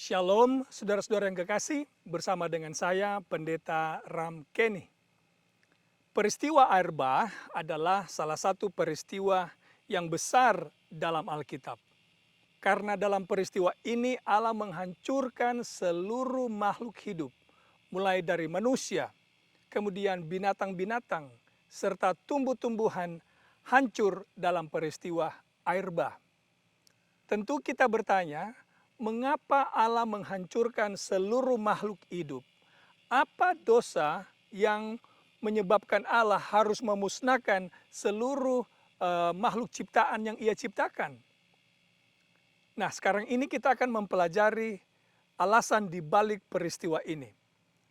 Shalom, saudara-saudara yang kekasih, bersama dengan saya, Pendeta Ram Kenny. Peristiwa air bah adalah salah satu peristiwa yang besar dalam Alkitab. Karena dalam peristiwa ini Allah menghancurkan seluruh makhluk hidup, mulai dari manusia, kemudian binatang-binatang, serta tumbuh-tumbuhan hancur dalam peristiwa air bah. Tentu kita bertanya, mengapa Allah menghancurkan seluruh makhluk hidup? Apa dosa yang menyebabkan Allah harus memusnahkan seluruh makhluk ciptaan yang Ia ciptakan? Nah, sekarang ini kita akan mempelajari alasan di balik peristiwa ini,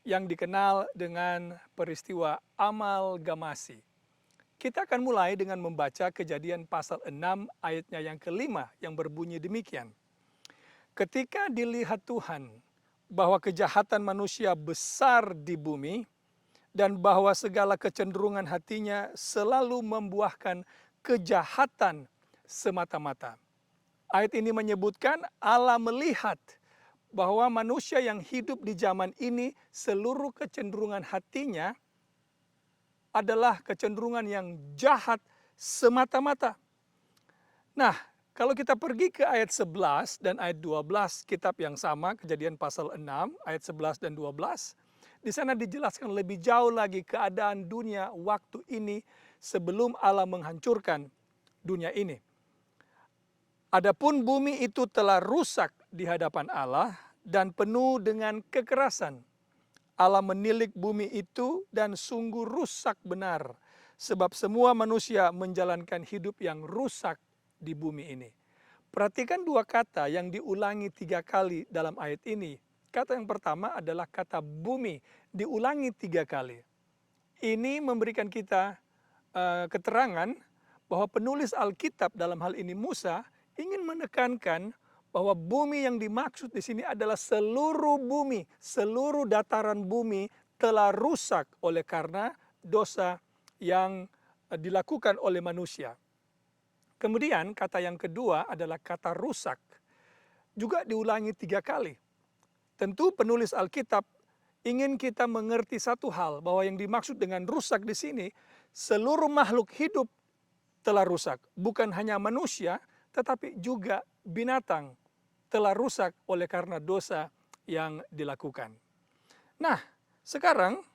yang dikenal dengan peristiwa amalgamasi. Kita akan mulai dengan membaca Kejadian pasal 6 ayatnya yang kelima yang berbunyi demikian. Ketika dilihat Tuhan bahwa kejahatan manusia besar di bumi dan bahwa segala kecenderungan hatinya selalu membuahkan kejahatan semata-mata. Ayat ini menyebutkan Allah melihat bahwa manusia yang hidup di zaman ini seluruh kecenderungan hatinya adalah kecenderungan yang jahat semata-mata. Nah, kalau kita pergi ke ayat 11 dan ayat 12 kitab yang sama, Kejadian pasal 6 ayat 11 dan 12, di sana dijelaskan lebih jauh lagi keadaan dunia waktu ini sebelum Allah menghancurkan dunia ini. Adapun bumi itu telah rusak di hadapan Allah dan penuh dengan kekerasan. Allah menilik bumi itu dan sungguh rusak benar, sebab semua manusia menjalankan hidup yang rusak di bumi ini. Perhatikan dua kata yang diulangi 3 kali dalam ayat ini. Kata yang pertama adalah kata bumi, diulangi 3 kali. Ini memberikan kita keterangan bahwa penulis Alkitab dalam hal ini Musa ingin menekankan bahwa bumi yang dimaksud di sini adalah seluruh bumi, seluruh dataran bumi telah rusak oleh karena dosa yang dilakukan oleh manusia. Kemudian kata yang kedua adalah kata rusak. Juga diulangi 3 kali. Tentu penulis Alkitab ingin kita mengerti satu hal, bahwa yang dimaksud dengan rusak di sini, seluruh makhluk hidup telah rusak. Bukan hanya manusia, tetapi juga binatang telah rusak oleh karena dosa yang dilakukan. Nah, sekarang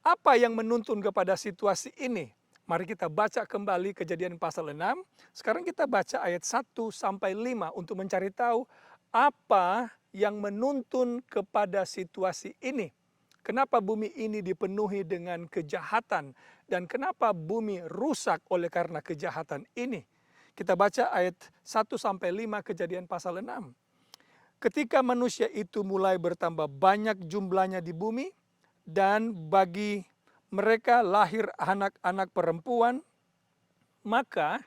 apa yang menuntun kepada situasi ini? Mari kita baca kembali Kejadian pasal 6. Sekarang kita baca ayat 1 sampai 5 untuk mencari tahu apa yang menuntun kepada situasi ini. Kenapa bumi ini dipenuhi dengan kejahatan dan kenapa bumi rusak oleh karena kejahatan ini? Kita baca ayat 1 sampai 5 Kejadian pasal 6. Ketika manusia itu mulai bertambah banyak jumlahnya di bumi dan bagi mereka lahir anak-anak perempuan, maka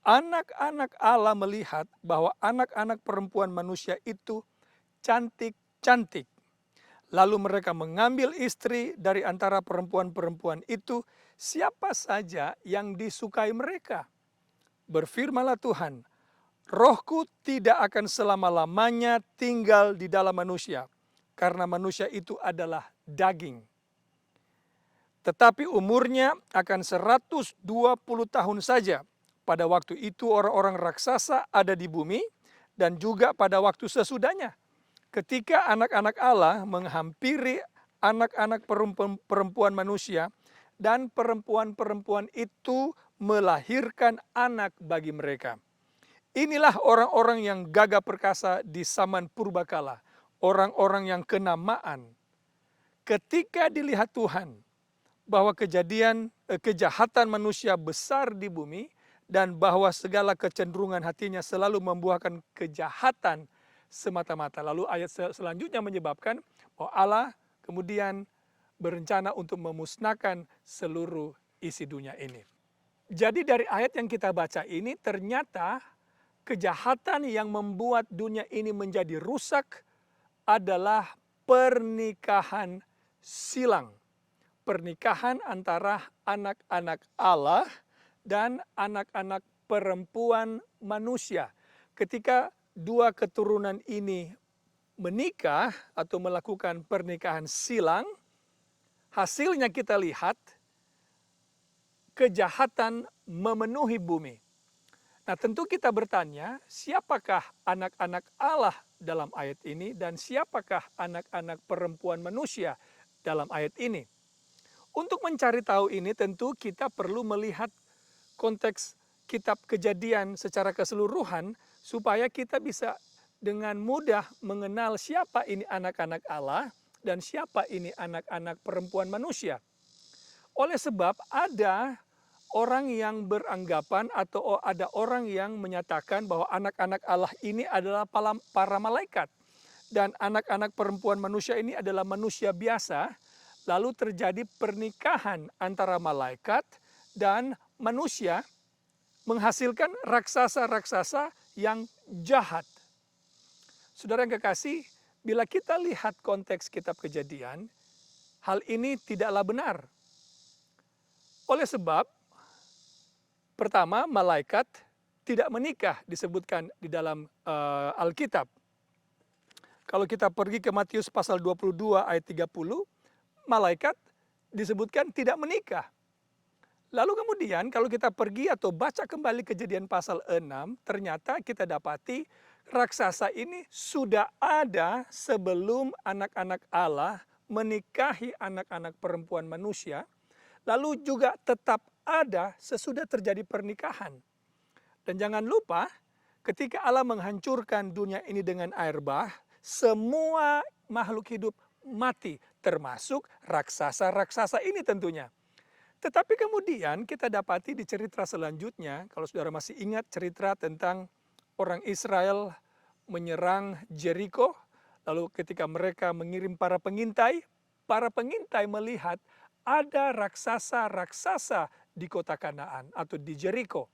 anak-anak Allah melihat bahwa anak-anak perempuan manusia itu cantik-cantik. Lalu mereka mengambil istri dari antara perempuan-perempuan itu, siapa saja yang disukai mereka. Berfirmanlah Tuhan, Rohku tidak akan selama-lamanya tinggal di dalam manusia, karena manusia itu adalah daging. Tetapi umurnya akan 120 tahun saja. Pada waktu itu orang-orang raksasa ada di bumi dan juga pada waktu sesudahnya. Ketika anak-anak Allah menghampiri anak-anak perempuan manusia dan perempuan-perempuan itu melahirkan anak bagi mereka. Inilah orang-orang yang gagah perkasa di zaman purbakala, orang-orang yang kenamaan. Ketika dilihat Tuhan bahwa kejahatan manusia besar di bumi dan bahwa segala kecenderungan hatinya selalu membuahkan kejahatan semata-mata. Lalu ayat selanjutnya menyebabkan bahwa Allah kemudian berencana untuk memusnahkan seluruh isi dunia ini. Jadi dari ayat yang kita baca ini ternyata kejahatan yang membuat dunia ini menjadi rusak adalah pernikahan silang. Pernikahan antara anak-anak Allah dan anak-anak perempuan manusia. Ketika dua keturunan ini menikah atau melakukan pernikahan silang, hasilnya kita lihat kejahatan memenuhi bumi. Nah, tentu kita bertanya, siapakah anak-anak Allah dalam ayat ini dan siapakah anak-anak perempuan manusia dalam ayat ini? Untuk mencari tahu ini tentu kita perlu melihat konteks kitab Kejadian secara keseluruhan supaya kita bisa dengan mudah mengenal siapa ini anak-anak Allah dan siapa ini anak-anak perempuan manusia. Oleh sebab ada orang yang beranggapan atau ada orang yang menyatakan bahwa anak-anak Allah ini adalah para malaikat dan anak-anak perempuan manusia ini adalah manusia biasa, lalu terjadi pernikahan antara malaikat dan manusia menghasilkan raksasa-raksasa yang jahat. Saudara yang kekasih, bila kita lihat konteks kitab Kejadian, hal ini tidaklah benar. Oleh sebab, pertama, malaikat tidak menikah disebutkan di dalam Alkitab. Kalau kita pergi ke Matius pasal 22 ayat 30, malaikat disebutkan tidak menikah. Lalu kemudian kalau kita pergi atau baca kembali Kejadian pasal 6, ternyata kita dapati raksasa ini sudah ada sebelum anak-anak Allah menikahi anak-anak perempuan manusia, lalu juga tetap ada sesudah terjadi pernikahan. Dan jangan lupa, ketika Allah menghancurkan dunia ini dengan air bah, semua makhluk hidup mati, termasuk raksasa-raksasa ini tentunya. Tetapi kemudian kita dapati di cerita selanjutnya, kalau saudara masih ingat cerita tentang orang Israel menyerang Jericho, lalu ketika mereka mengirim para pengintai melihat ada raksasa-raksasa di kota Kanaan atau di Jericho.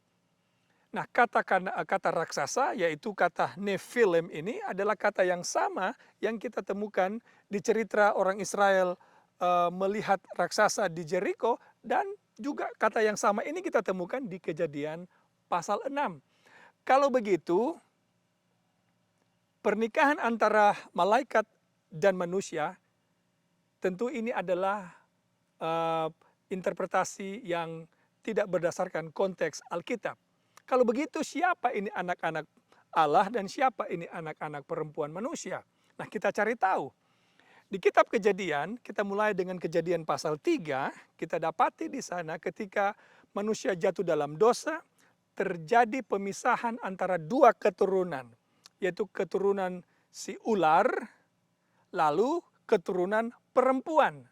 Nah, kata raksasa yaitu kata Nephilim ini adalah kata yang sama yang kita temukan di cerita orang Israel melihat raksasa di Jericho, dan juga kata yang sama ini kita temukan di Kejadian pasal 6. Kalau begitu, pernikahan antara malaikat dan manusia tentu ini adalah interpretasi yang tidak berdasarkan konteks Alkitab. Kalau begitu, siapa ini anak-anak Allah dan siapa ini anak-anak perempuan manusia? Nah, kita cari tahu. Di kitab Kejadian, kita mulai dengan Kejadian pasal 3, kita dapati di sana ketika manusia jatuh dalam dosa, terjadi pemisahan antara dua keturunan, yaitu keturunan si ular, lalu keturunan perempuan.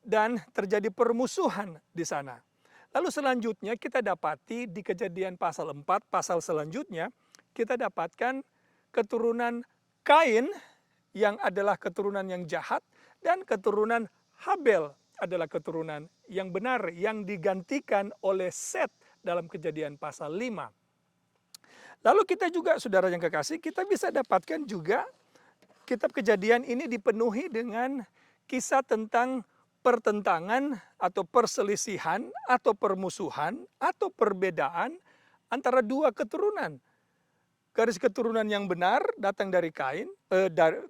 Dan terjadi permusuhan di sana. Lalu selanjutnya kita dapati di Kejadian pasal 4, pasal selanjutnya, kita dapatkan keturunan Kain yang adalah keturunan yang jahat, dan keturunan Habel adalah keturunan yang benar yang digantikan oleh Set dalam Kejadian pasal 5. Lalu kita juga, saudara yang kekasih, kita bisa dapatkan juga kitab Kejadian ini dipenuhi dengan kisah tentang pertentangan atau perselisihan atau permusuhan atau perbedaan antara dua keturunan. Garis keturunan yang benar datang dari Kain,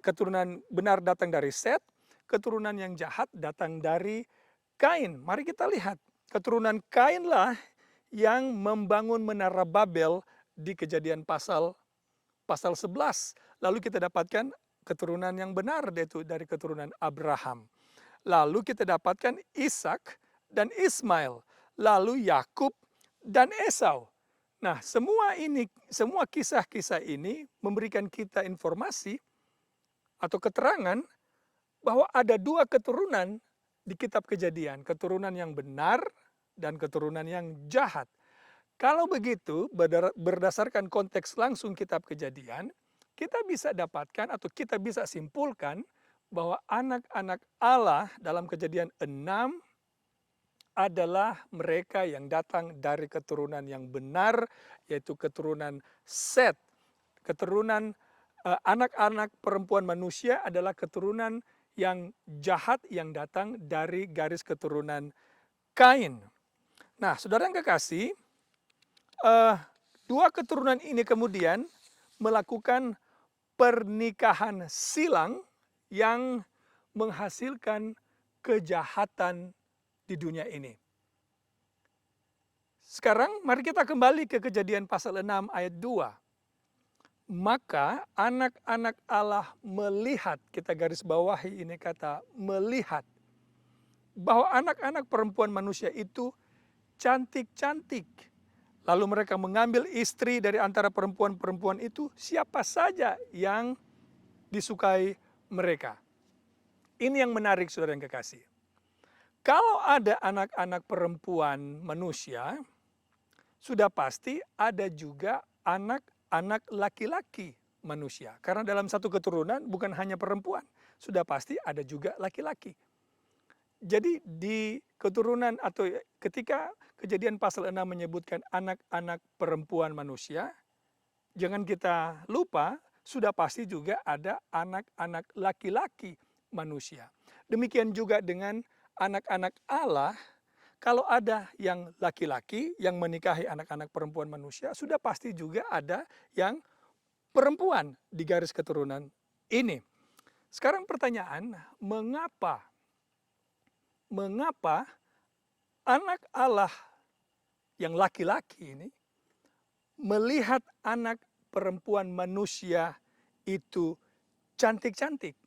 keturunan benar datang dari Set, keturunan yang jahat datang dari Kain. Mari kita lihat, keturunan Kainlah yang membangun menara Babel di Kejadian pasal 11. Lalu kita dapatkan keturunan yang benar, yaitu dari keturunan Abraham. Lalu kita dapatkan Ishak dan Ismail, lalu Yakub dan Esau. Nah, semua kisah-kisah ini memberikan kita informasi atau keterangan bahwa ada dua keturunan di kitab Kejadian, keturunan yang benar dan keturunan yang jahat. Kalau begitu, berdasarkan konteks langsung kitab Kejadian, kita bisa dapatkan atau kita bisa simpulkan bahwa anak-anak Allah dalam Kejadian 6 adalah mereka yang datang dari keturunan yang benar, yaitu keturunan Set. Keturunan anak-anak perempuan manusia adalah keturunan yang jahat yang datang dari garis keturunan Kain. Nah, saudara yang kekasih, dua keturunan ini kemudian melakukan pernikahan silang yang menghasilkan kejahatan di dunia ini. Sekarang mari kita kembali ke Kejadian pasal 6 ayat 2. Maka anak-anak Allah melihat, kita garis bawahi ini kata melihat, bahwa anak-anak perempuan manusia itu cantik-cantik. Lalu mereka mengambil istri dari antara perempuan-perempuan itu, siapa saja yang disukai mereka. Ini yang menarik, saudara yang kekasih. Kalau ada anak-anak perempuan manusia, sudah pasti ada juga anak-anak laki-laki manusia. Karena dalam satu keturunan bukan hanya perempuan, sudah pasti ada juga laki-laki. Jadi di keturunan atau ketika Kejadian pasal 6 menyebutkan anak-anak perempuan manusia, jangan kita lupa sudah pasti juga ada anak-anak laki-laki manusia. Demikian juga dengan anak-anak Allah, kalau ada yang laki-laki yang menikahi anak-anak perempuan manusia, sudah pasti juga ada yang perempuan di garis keturunan ini. Sekarang pertanyaan, mengapa anak Allah yang laki-laki ini melihat anak perempuan manusia itu cantik-cantik?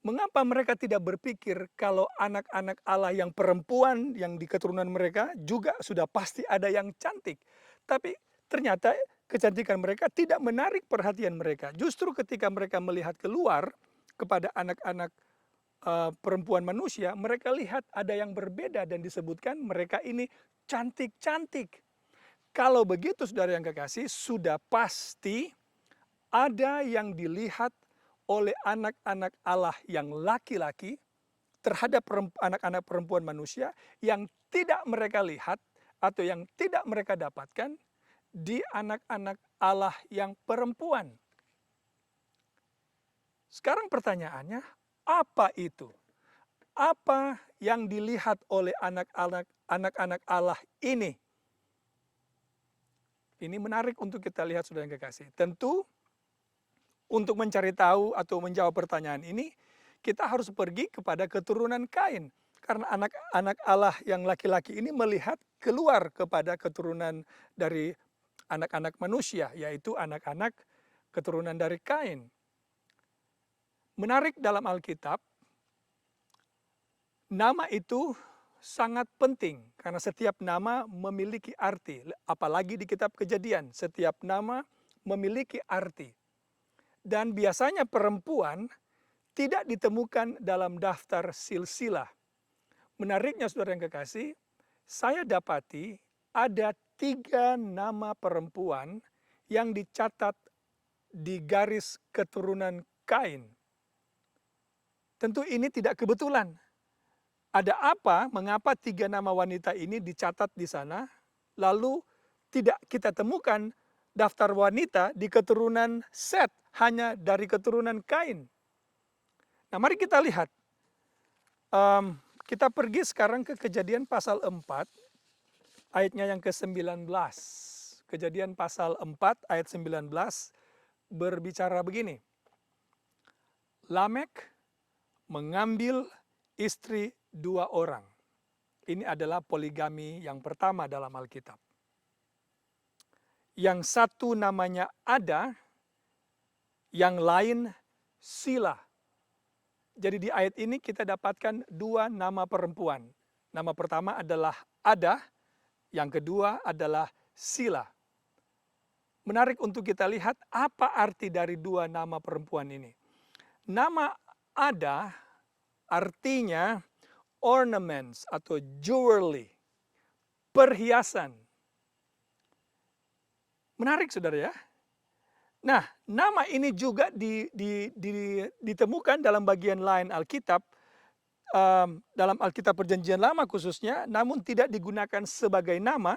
Mengapa mereka tidak berpikir kalau anak-anak Allah yang perempuan yang di keturunan mereka juga sudah pasti ada yang cantik? Tapi ternyata kecantikan mereka tidak menarik perhatian mereka. Justru ketika mereka melihat keluar kepada anak-anak perempuan manusia, mereka lihat ada yang berbeda dan disebutkan mereka ini cantik-cantik. Kalau begitu saudara yang kekasih, sudah pasti ada yang dilihat oleh anak-anak Allah yang laki-laki terhadap anak-anak perempuan manusia yang tidak mereka lihat atau yang tidak mereka dapatkan di anak-anak Allah yang perempuan. Sekarang pertanyaannya, apa itu? Apa yang dilihat oleh anak-anak Allah ini? Ini menarik untuk kita lihat, saudara yang kekasih. Tentu untuk mencari tahu atau menjawab pertanyaan ini, kita harus pergi kepada keturunan Kain. Karena anak-anak Allah yang laki-laki ini melihat keluar kepada keturunan dari anak-anak manusia, yaitu anak-anak keturunan dari Kain. Menarik dalam Alkitab, nama itu sangat penting karena setiap nama memiliki arti. Apalagi di kitab Kejadian, setiap nama memiliki arti. Dan biasanya perempuan tidak ditemukan dalam daftar silsilah. Menariknya saudara yang kekasih, saya dapati ada 3 nama perempuan yang dicatat di garis keturunan Kain. Tentu ini tidak kebetulan. Ada apa, mengapa 3 nama wanita ini dicatat di sana, lalu tidak kita temukan daftar wanita di keturunan Set, hanya dari keturunan Kain. Nah mari kita lihat, kita pergi sekarang ke Kejadian pasal 4, ayatnya yang ke-19. Kejadian pasal 4 ayat 19 berbicara begini. Lamek mengambil istri 2 orang. Ini adalah poligami yang pertama dalam Alkitab. Yang satu namanya Ada, yang lain Sila. Jadi di ayat ini kita dapatkan 2 nama perempuan. Nama pertama adalah Ada, yang kedua adalah Sila. Menarik untuk kita lihat apa arti dari 2 nama perempuan ini. Nama Ada artinya ornaments atau jewelry, perhiasan. Menarik saudara ya. Nah, nama ini juga ditemukan dalam bagian lain Alkitab, dalam Alkitab Perjanjian Lama khususnya, namun tidak digunakan sebagai nama,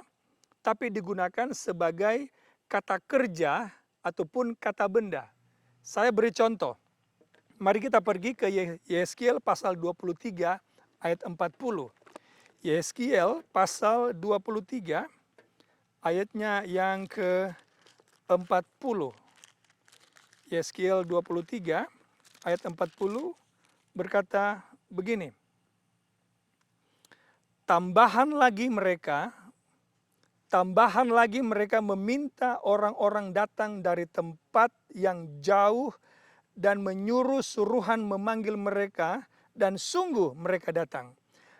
tapi digunakan sebagai kata kerja ataupun kata benda. Saya beri contoh. Mari kita pergi ke Yeskiel pasal 23 ayat 40. Yeskiel pasal 23 ayatnya yang ke-40. Yeskiel 23 ayat 40 berkata begini, tambahan lagi mereka meminta orang-orang datang dari tempat yang jauh dan menyuruh suruhan memanggil mereka, dan sungguh mereka datang.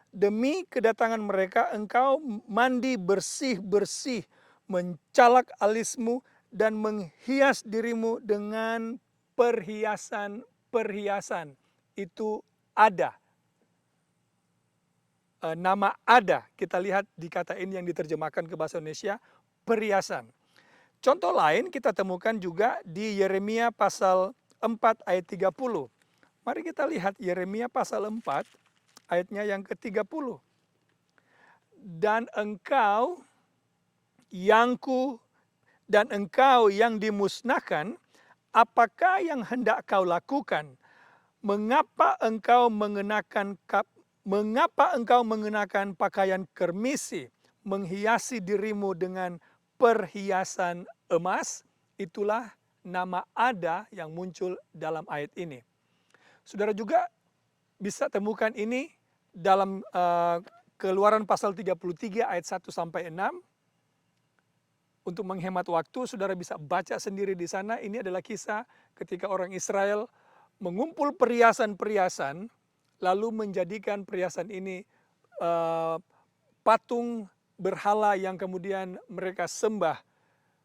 Demi kedatangan mereka engkau mandi bersih-bersih, mencalak alismu dan menghias dirimu dengan perhiasan-perhiasan. Itu ada. Nama ada kita lihat di kata ini yang diterjemahkan ke bahasa Indonesia, perhiasan. Contoh lain kita temukan juga di Yeremia pasal 4 ayat 30. Mari kita lihat Yeremia pasal 4 ayatnya yang ke-30. Dan engkau yang dimusnahkan, apakah yang hendak kau lakukan? Mengapa engkau mengenakan pakaian kermisi, menghiasi dirimu dengan perhiasan emas? Itulah nama ada yang muncul dalam ayat ini. Saudara juga bisa temukan ini dalam Keluaran pasal 33 ayat 1 sampai 6. Untuk menghemat waktu, saudara bisa baca sendiri di sana. Ini adalah kisah ketika orang Israel mengumpul perhiasan-perhiasan, lalu menjadikan perhiasan ini patung berhala yang kemudian mereka sembah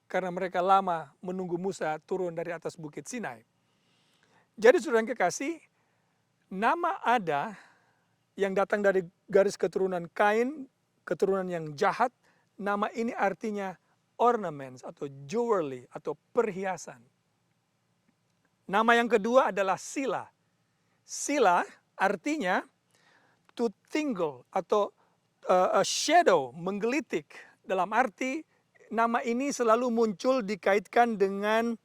karena mereka lama menunggu Musa turun dari atas bukit Sinai. Jadi saudara yang kekasih, nama ada yang datang dari garis keturunan Kain, keturunan yang jahat, nama ini artinya ornaments atau jewelry atau perhiasan. Nama yang kedua adalah Sila. Sila artinya to tingle atau a shadow, menggelitik. Dalam arti nama ini selalu muncul dikaitkan dengan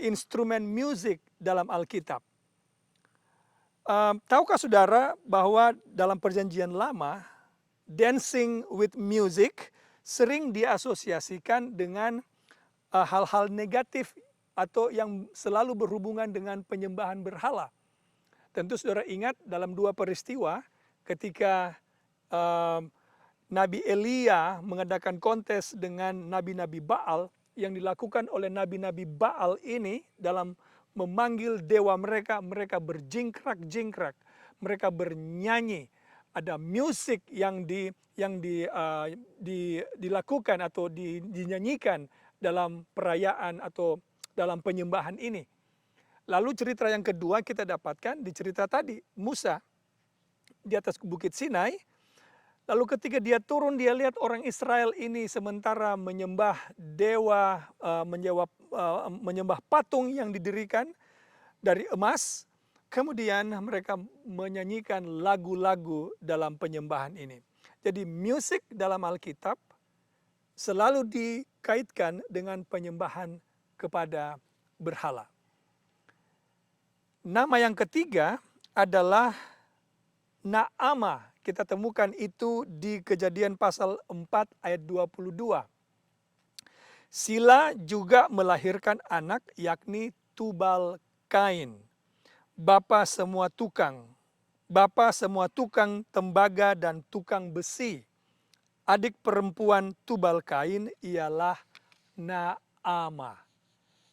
instrumen musik dalam Alkitab. Tahukah saudara bahwa dalam perjanjian lama, dancing with music sering diasosiasikan dengan hal-hal negatif atau yang selalu berhubungan dengan penyembahan berhala. Tentu saudara ingat dalam dua peristiwa ketika Nabi Elia mengadakan kontes dengan nabi-nabi Baal, yang dilakukan oleh nabi-nabi Baal ini dalam memanggil dewa mereka, mereka berjingkrak-jingkrak, mereka bernyanyi, ada musik yang dilakukan atau dinyanyikan dalam perayaan atau dalam penyembahan ini. Lalu cerita yang kedua kita dapatkan di cerita tadi, Musa di atas bukit Sinai. Lalu ketika dia turun, dia lihat orang Israel ini sementara menyembah dewa, menyembah patung yang didirikan dari emas. Kemudian mereka menyanyikan lagu-lagu dalam penyembahan ini. Jadi musik dalam Alkitab selalu dikaitkan dengan penyembahan kepada berhala. Nama yang ketiga adalah Naama. Kita temukan itu di Kejadian pasal 4 ayat 22. Sila juga melahirkan anak, yakni Tubal Kain, bapa semua tukang tembaga dan tukang besi. Adik perempuan Tubal Kain ialah Naama.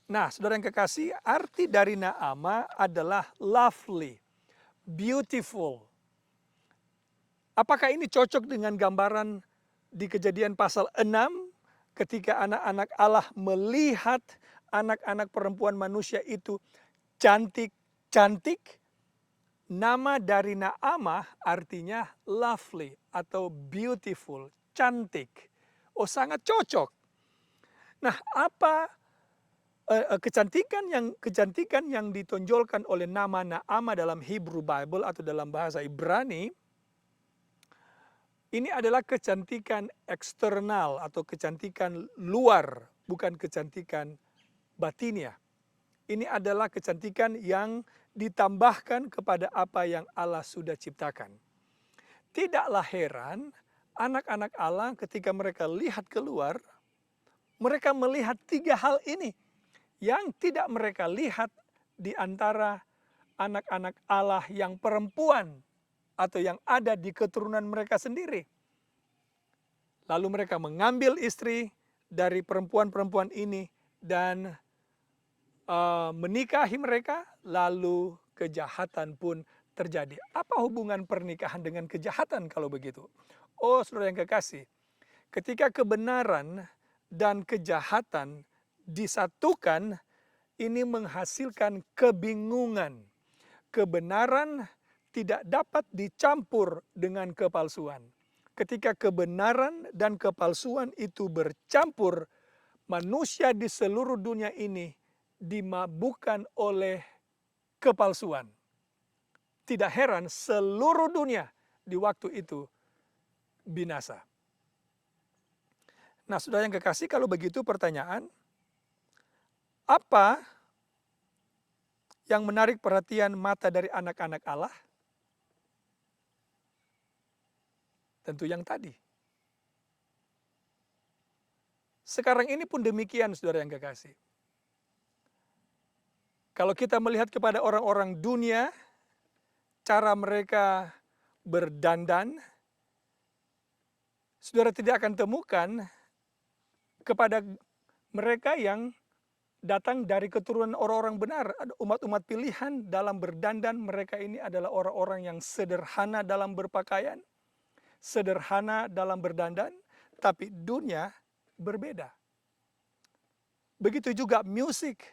Nah, saudara yang kekasih, arti dari Naama adalah lovely, beautiful. Apakah ini cocok dengan gambaran di Kejadian pasal 6 ketika anak-anak Allah melihat anak-anak perempuan manusia itu cantik-cantik? Nama dari Naamah artinya lovely atau beautiful, cantik. Oh, sangat cocok. Nah, apa kecantikan yang ditonjolkan oleh nama Naamah dalam Hebrew Bible atau dalam bahasa Ibrani? Ini adalah kecantikan eksternal atau kecantikan luar, bukan kecantikan batinia. Ini adalah kecantikan yang ditambahkan kepada apa yang Allah sudah ciptakan. Tidaklah heran anak-anak Allah ketika mereka lihat keluar, mereka melihat tiga hal ini. yang tidak mereka lihat di antara anak-anak Allah yang perempuan atau yang ada di keturunan mereka sendiri. Lalu mereka mengambil istri dari perempuan-perempuan ini dan menikahi mereka, lalu kejahatan pun terjadi. Apa hubungan pernikahan dengan kejahatan kalau begitu? Oh, saudara yang kekasih, ketika kebenaran dan kejahatan disatukan, ini menghasilkan kebingungan. Kebenaran tidak dapat dicampur dengan kepalsuan. Ketika kebenaran dan kepalsuan itu bercampur, manusia di seluruh dunia ini dimabukkan oleh kepalsuan. Tidak heran seluruh dunia di waktu itu binasa. Nah, saudara yang kekasih, kalau begitu pertanyaan, apa yang menarik perhatian mata dari anak-anak Allah? Tentu yang tadi. Sekarang ini pun demikian, saudara yang kekasih. Kalau kita melihat kepada orang-orang dunia, cara mereka berdandan, saudara tidak akan temukan kepada mereka yang datang dari keturunan orang-orang benar. Ada umat-umat pilihan dalam berdandan, mereka ini adalah orang-orang yang sederhana dalam berpakaian, sederhana dalam berdandan, tapi dunia berbeda. Begitu juga musik.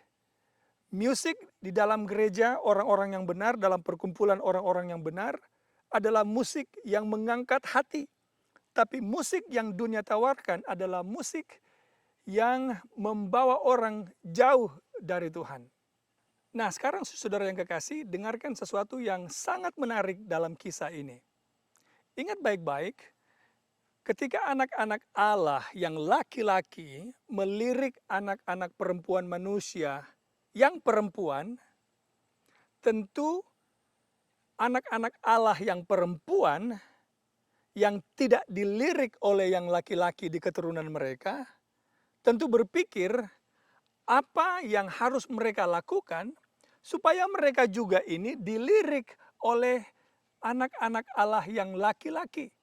Musik di dalam gereja orang-orang yang benar, dalam perkumpulan orang-orang yang benar, adalah musik yang mengangkat hati. Tapi musik yang dunia tawarkan adalah musik yang membawa orang jauh dari Tuhan. Nah, sekarang saudara yang kekasih, dengarkan sesuatu yang sangat menarik dalam kisah ini. Ingat baik-baik, ketika anak-anak Allah yang laki-laki melirik anak-anak perempuan manusia yang perempuan, tentu anak-anak Allah yang perempuan yang tidak dilirik oleh yang laki-laki di keturunan mereka, tentu berpikir apa yang harus mereka lakukan supaya mereka juga ini dilirik oleh anak-anak Allah yang laki-laki.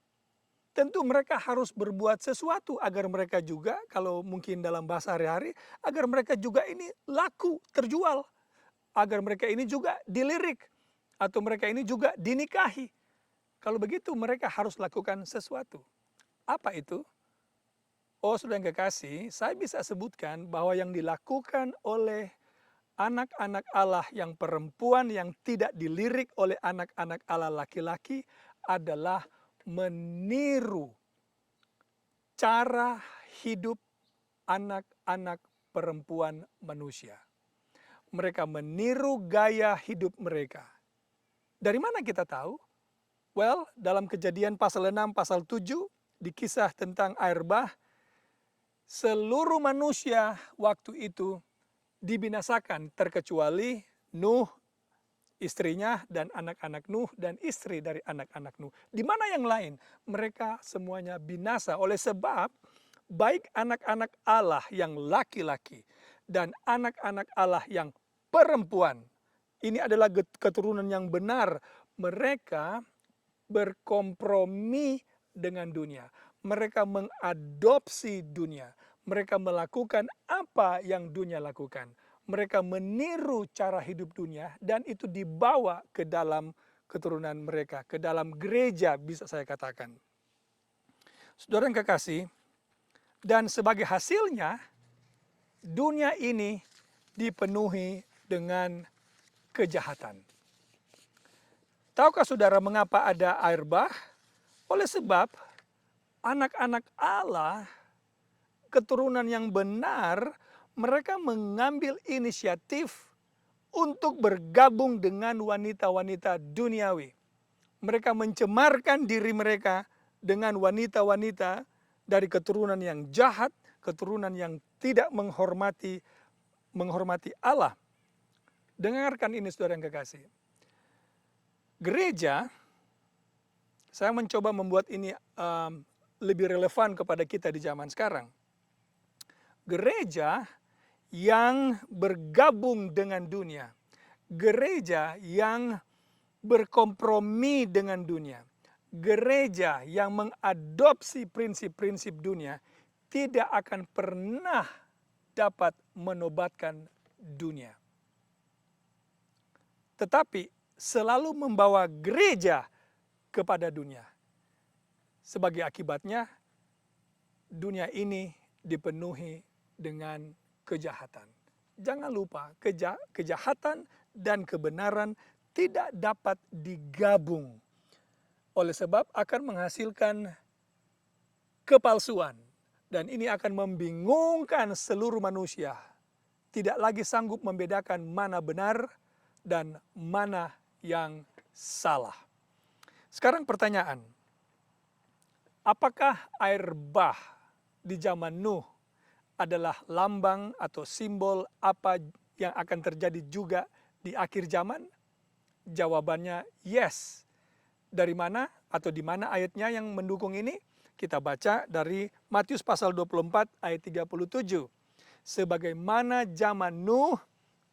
Tentu mereka harus berbuat sesuatu agar mereka juga, kalau mungkin dalam bahasa hari-hari, agar mereka juga ini laku, terjual. Agar mereka ini juga dilirik, atau mereka ini juga dinikahi. Kalau begitu mereka harus lakukan sesuatu. Apa itu? Oh, saudara yang kekasih, saya bisa sebutkan bahwa yang dilakukan oleh anak-anak Allah yang perempuan yang tidak dilirik oleh anak-anak Allah laki-laki adalah meniru cara hidup anak-anak perempuan manusia. Mereka meniru gaya hidup mereka. Dari mana kita tahu? Well, dalam Kejadian pasal 6, pasal 7, di kisah tentang air bah, seluruh manusia waktu itu dibinasakan terkecuali Nuh, istrinya, dan anak-anak Nuh, dan istri dari anak-anak Nuh. Di mana yang lain? Mereka semuanya binasa oleh sebab baik anak-anak Allah yang laki-laki dan anak-anak Allah yang perempuan. Ini adalah keturunan yang benar. Mereka berkompromi dengan dunia. Mereka mengadopsi dunia. Mereka melakukan apa yang dunia lakukan. Mereka meniru cara hidup dunia dan itu dibawa ke dalam keturunan mereka, ke dalam gereja bisa saya katakan. Saudara yang kekasih, dan sebagai hasilnya dunia ini dipenuhi dengan kejahatan. Tahukah saudara mengapa ada air bah? Oleh sebab anak-anak Allah, keturunan yang benar, mereka mengambil inisiatif untuk bergabung dengan wanita-wanita duniawi. Mereka mencemarkan diri mereka dengan wanita-wanita dari keturunan yang jahat, keturunan yang tidak menghormati Allah. Dengarkan ini saudara yang kekasih. Gereja, saya mencoba membuat ini lebih relevan kepada kita di zaman sekarang. Gereja yang bergabung dengan dunia, gereja yang berkompromi dengan dunia, gereja yang mengadopsi prinsip-prinsip dunia, tidak akan pernah dapat menobatkan dunia. Tetapi selalu membawa gereja kepada dunia. Sebagai akibatnya, dunia ini dipenuhi dengan kejahatan. Jangan lupa, kejahatan dan kebenaran tidak dapat digabung. Oleh sebab akan menghasilkan kepalsuan. Dan ini akan membingungkan seluruh manusia. Tidak lagi sanggup membedakan mana benar dan mana yang salah. Sekarang pertanyaan, apakah air bah di zaman Nuh adalah lambang atau simbol apa yang akan terjadi juga di akhir zaman? Jawabannya yes. Dari mana atau di mana ayatnya yang mendukung ini? Kita baca dari Matius pasal 24 ayat 37. Sebagaimana zaman Nuh,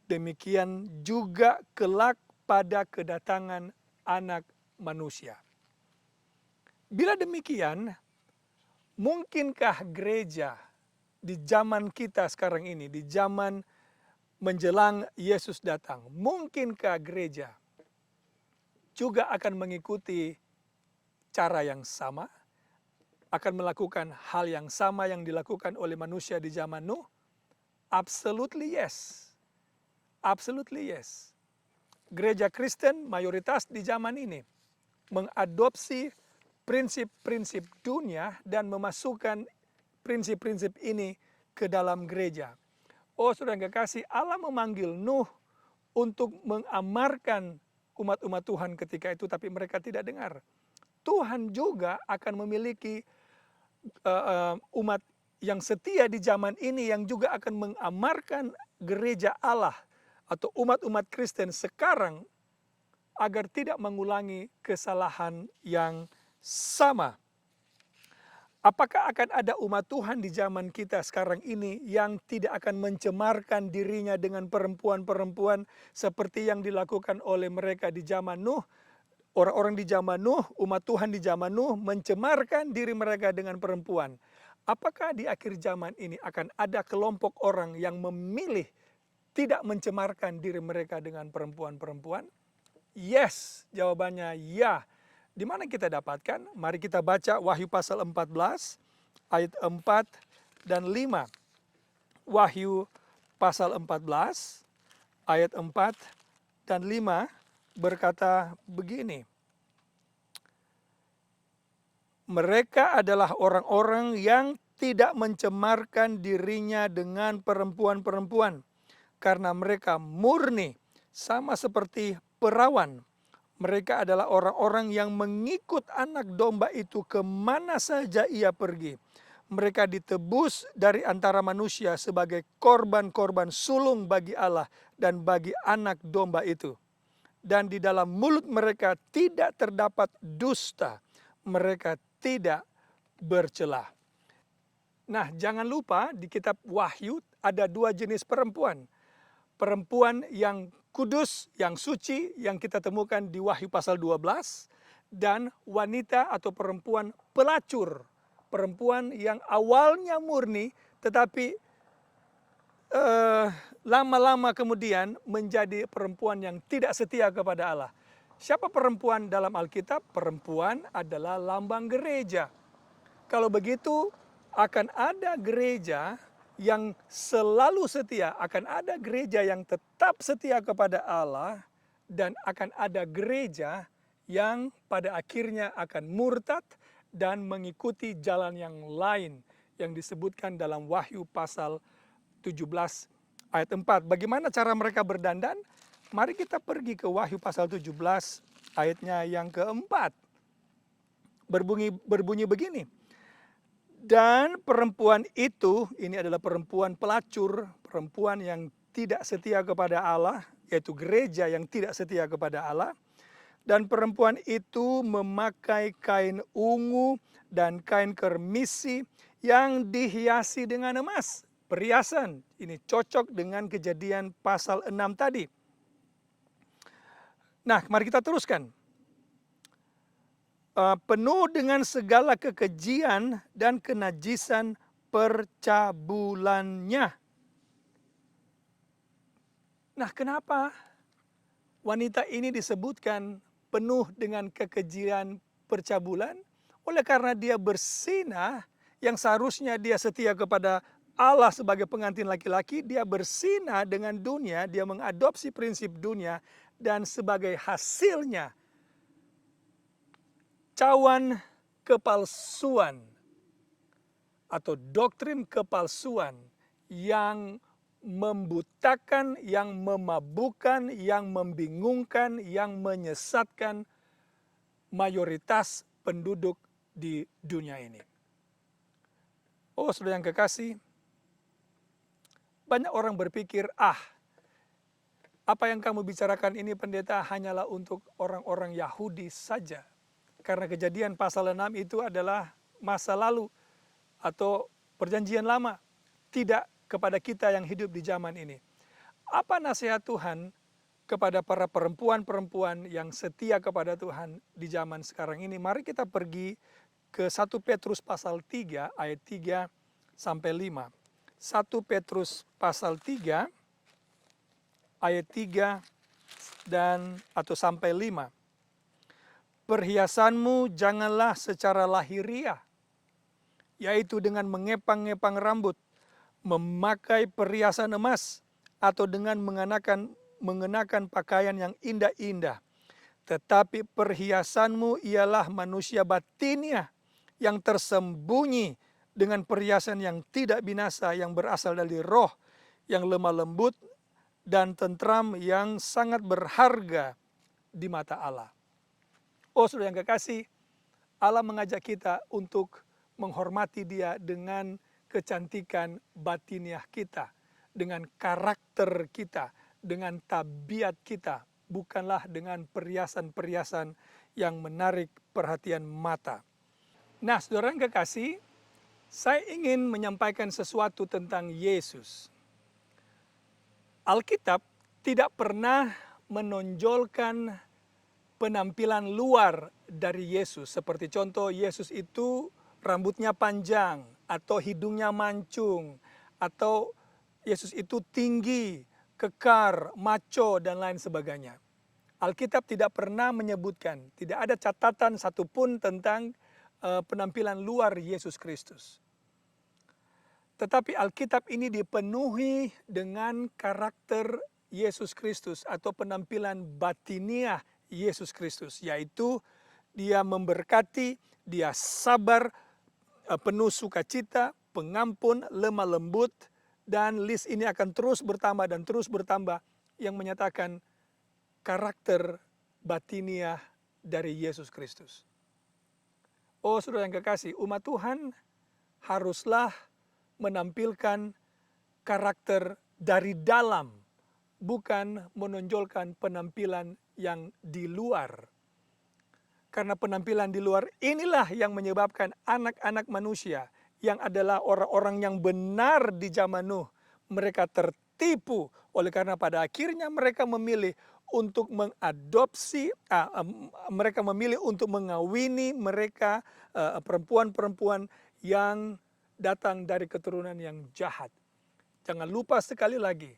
demikian juga kelak pada kedatangan Anak Manusia. Bila demikian, mungkinkah gereja di zaman kita sekarang ini, di zaman menjelang Yesus datang, mungkinkah gereja juga akan mengikuti cara yang sama, akan melakukan hal yang sama yang dilakukan oleh manusia di zaman Nuh? Absolutely yes. Absolutely yes. Gereja Kristen mayoritas di zaman ini mengadopsi prinsip-prinsip dunia dan memasukkan prinsip-prinsip ini ke dalam gereja. Oh saudara yang kekasih, Allah memanggil Nuh untuk mengamarkan umat-umat Tuhan ketika itu, tapi mereka tidak dengar. Tuhan juga akan memiliki umat yang setia di zaman ini yang juga akan mengamarkan gereja Allah atau umat-umat Kristen sekarang agar tidak mengulangi kesalahan yang sama. Apakah akan ada umat Tuhan di zaman kita sekarang ini yang tidak akan mencemarkan dirinya dengan perempuan-perempuan seperti yang dilakukan oleh mereka di zaman Nuh? Orang-orang di zaman Nuh, umat Tuhan di zaman Nuh mencemarkan diri mereka dengan perempuan. Apakah di akhir zaman ini akan ada kelompok orang yang memilih tidak mencemarkan diri mereka dengan perempuan-perempuan? Yes, jawabannya ya. Di mana kita dapatkan? Mari kita baca Wahyu pasal 14 ayat 4 dan 5. Wahyu pasal 14 ayat 4 dan 5 berkata begini. Mereka adalah orang-orang yang tidak mencemarkan dirinya dengan perempuan-perempuan, karena mereka murni, sama seperti perawan. Mereka adalah orang-orang yang mengikut anak domba itu kemana saja ia pergi. Mereka ditebus dari antara manusia sebagai korban-korban sulung bagi Allah dan bagi anak domba itu. Dan di dalam mulut mereka tidak terdapat dusta. Mereka tidak bercela. Nah, jangan lupa di kitab Wahyu ada dua jenis perempuan. Perempuan yang kudus, yang suci, yang kita temukan di Wahyu pasal 12. Dan wanita atau perempuan pelacur. Perempuan yang awalnya murni, tetapi lama-lama kemudian menjadi perempuan yang tidak setia kepada Allah. Siapa perempuan dalam Alkitab? Perempuan adalah lambang gereja. Kalau begitu akan ada gereja yang selalu setia, akan ada gereja yang tetap setia kepada Allah, dan akan ada gereja yang pada akhirnya akan murtad dan mengikuti jalan yang lain yang disebutkan dalam Wahyu pasal 17 ayat 4. Bagaimana cara mereka berdandan? Mari kita pergi ke Wahyu pasal 17 ayatnya yang keempat. Berbunyi begini. Dan perempuan itu, ini adalah perempuan pelacur, perempuan yang tidak setia kepada Allah, yaitu gereja yang tidak setia kepada Allah. Dan perempuan itu memakai kain ungu dan kain kermisi yang dihiasi dengan emas. perhiasan. Ini cocok dengan Kejadian pasal 6 tadi. Nah, mari kita teruskan. Penuh dengan segala kekejian dan kenajisan percabulannya. Nah, kenapa wanita ini disebutkan penuh dengan kekejian percabulan? Oleh karena dia bersinah, yang seharusnya dia setia kepada Allah sebagai pengantin laki-laki, dia bersinah dengan dunia, dia mengadopsi prinsip dunia, dan sebagai hasilnya cawan kepalsuan atau doktrin kepalsuan yang membutakan, yang memabukkan, yang membingungkan, yang menyesatkan mayoritas penduduk di dunia ini. Oh, saudara yang kekasih, banyak orang berpikir, apa yang kamu bicarakan ini pendeta hanyalah untuk orang-orang Yahudi saja. Karena Kejadian pasal 6 itu adalah masa lalu atau perjanjian lama. Tidak kepada kita yang hidup di zaman ini. Apa nasihat Tuhan kepada para perempuan-perempuan yang setia kepada Tuhan di zaman sekarang ini? Mari kita pergi ke 1 Petrus pasal 3 ayat 3 sampai 5. 1 Petrus pasal 3 ayat 3 dan atau sampai 5. Perhiasanmu janganlah secara lahiriah, yaitu dengan mengepang-ngepang rambut, memakai perhiasan emas, atau dengan mengenakan pakaian yang indah-indah. Tetapi perhiasanmu ialah manusia batiniah yang tersembunyi dengan perhiasan yang tidak binasa, yang berasal dari roh, yang lemah lembut dan tentram, yang sangat berharga di mata Allah. Oh, saudara yang kekasih, Allah mengajak kita untuk menghormati Dia dengan kecantikan batiniah kita, dengan karakter kita, dengan tabiat kita, bukanlah dengan perhiasan-perhiasan yang menarik perhatian mata. Nah, saudara yang kekasih, saya ingin menyampaikan sesuatu tentang Yesus. Alkitab tidak pernah menonjolkan penampilan luar dari Yesus. Seperti contoh, Yesus itu rambutnya panjang, atau hidungnya mancung, atau Yesus itu tinggi, kekar, maco, dan lain sebagainya. Alkitab tidak pernah menyebutkan, tidak ada catatan satupun tentang penampilan luar Yesus Kristus. Tetapi Alkitab ini dipenuhi dengan karakter Yesus Kristus atau penampilan batiniah Yesus Kristus, yaitu Dia memberkati, Dia sabar, penuh sukacita, pengampun, lemah lembut, dan list ini akan terus bertambah dan terus bertambah, yang menyatakan karakter batiniah dari Yesus Kristus. Oh, saudara yang kekasih, umat Tuhan haruslah menampilkan karakter dari dalam, bukan menonjolkan penampilan yang di luar. Karena penampilan di luar inilah yang menyebabkan anak-anak manusia yang adalah orang-orang yang benar di zaman Nuh, mereka tertipu oleh karena pada akhirnya mereka memilih untuk mengadopsi, mereka memilih untuk mengawini mereka perempuan-perempuan yang datang dari keturunan yang jahat. Jangan lupa sekali lagi,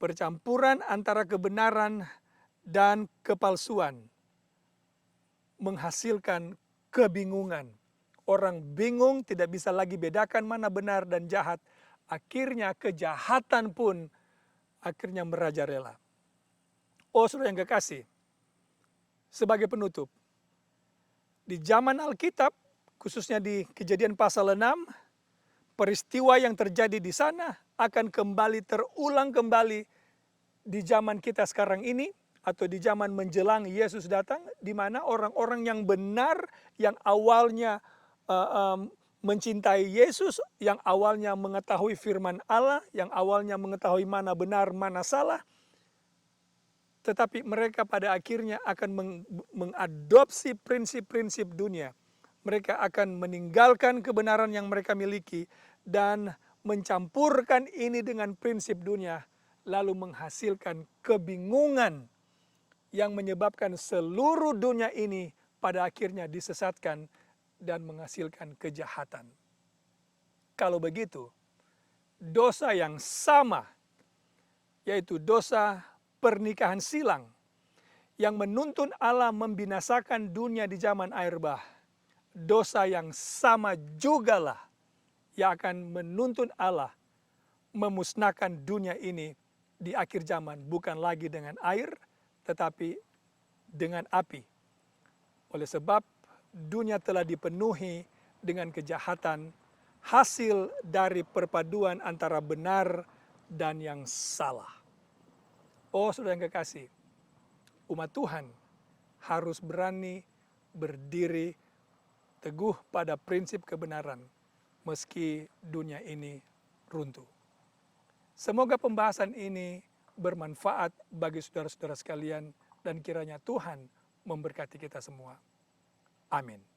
percampuran antara kebenaran dan kepalsuan menghasilkan kebingungan. Orang bingung, tidak bisa lagi bedakan mana benar dan jahat. Akhirnya kejahatan pun akhirnya merajalela. Oh, saudara yang kekasih, sebagai penutup, di zaman Alkitab, khususnya di Kejadian pasal 6, peristiwa yang terjadi di sana akan kembali terulang kembali di zaman kita sekarang ini, atau di zaman menjelang Yesus datang, di mana orang-orang yang benar, yang awalnya mencintai Yesus, yang awalnya mengetahui firman Allah, yang awalnya mengetahui mana benar, mana salah, tetapi mereka pada akhirnya akan mengadopsi prinsip-prinsip dunia. Mereka akan meninggalkan kebenaran yang mereka miliki dan mencampurkan ini dengan prinsip dunia, lalu menghasilkan kebingungan yang menyebabkan seluruh dunia ini pada akhirnya disesatkan dan menghasilkan kejahatan. Kalau begitu, dosa yang sama, yaitu dosa pernikahan silang, yang menuntun Allah membinasakan dunia di zaman air bah, dosa yang sama jugalah yang akan menuntun Allah memusnahkan dunia ini di akhir zaman, bukan lagi dengan air, tetapi dengan api. Oleh sebab dunia telah dipenuhi dengan kejahatan, hasil dari perpaduan antara benar dan yang salah. Oh saudara yang kekasih, umat Tuhan harus berani berdiri teguh pada prinsip kebenaran meski dunia ini runtuh. Semoga pembahasan ini bermanfaat bagi saudara-saudara sekalian dan kiranya Tuhan memberkati kita semua. Amin.